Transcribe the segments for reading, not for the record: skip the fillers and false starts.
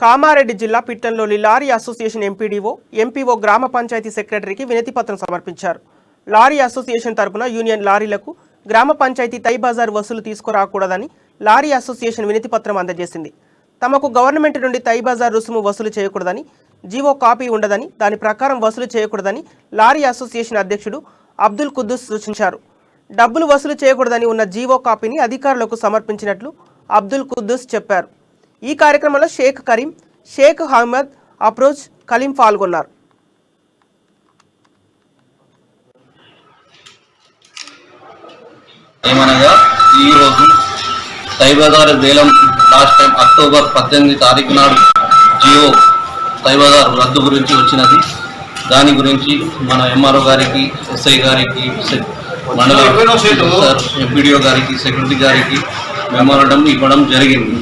కామారెడ్డి జిల్లా పిట్టంలోని lorry association MPDO, MPO గ్రామ పంచాయతీ సెక్రటరీకి వినతి పత్రం సమర్పించారు. లారీ అసోసియేషన్ తరపున యూనియన్ లారీలకు గ్రామ పంచాయతీ తై బజార్ వసూలు తీసుకురాకూడదని లారీ అసోసియేషన్ వినతి పత్రం అందజేసింది. తమకు గవర్నమెంట్ నుండి తై బజార్ రుసుము వసూలు చేయకూడదని, జీవో కాపీ ఉండదని, దాని ప్రకారం వసూలు చేయకూడదని లారీ అసోసియేషన్ అధ్యక్షుడు అబ్దుల్ కుద్దూస్ సూచించారు. డబ్బులు వసూలు చేయకూడదని ఉన్న జీవో కాపీని అధికారులకు సమర్పించినట్లు అబ్దుల్ కుద్దూస్ చెప్పారు. ఈ కార్యక్రమంలో షేక్ కరీం, షేక్ అహ్మద్, అప్రోజ్, కలీం పాల్గొన్నారు. ఏమనగా ఈరోజు తై బజార్ వేలం లాస్ట్ టైం అక్టోబర్ 18 తారీఖు నాడు జియో తై బజార్ రద్దు గురించి వచ్చినది. దాని గురించి మన ఎంఆర్ఓ గారికి, ఎస్ఐ గారికి, మండల ఎంపీడీఓ గారికి, సెక్రటరీ గారికి మెమోరాండం ఇవ్వడం జరిగింది.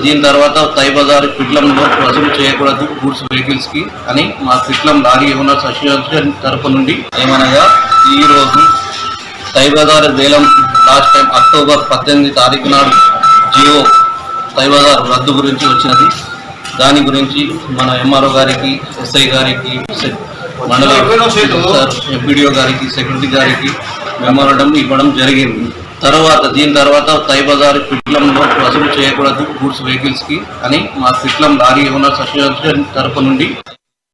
దీని తర్వాత తై బజార్ పిట్లంలో వసూలు చేయకూడదు గూడ్స్ వెహికల్స్ కి అని మా పిట్లం లారీ ఓనర్స్ అసోసియేషన్ తరపు నుండి ఏమనగా ఈరోజు తై బజార్ వేలం లాస్ట్ టైం అక్టోబర్ 18 తారీఖు నాడు జియో తై బజార్ రద్దు గురించి వచ్చినది. దాని గురించి మన ఎంఆర్ఓ గారికి, ఎస్ఐ గారికి, మండల ఎంపీడీఓ గారికి, సెక్రటరీ గారికి మెమోరాండం ఇవ్వడం జరిగింది. దీని తర్వాత తై బజార్ పిట్లంలో వసూలు చేయకూడదు గూడ్స్ వెహికల్స్ కి అని మా పిట్లం లారీ ఓనర్స్ అసోసియేషన్ తరపు నుండి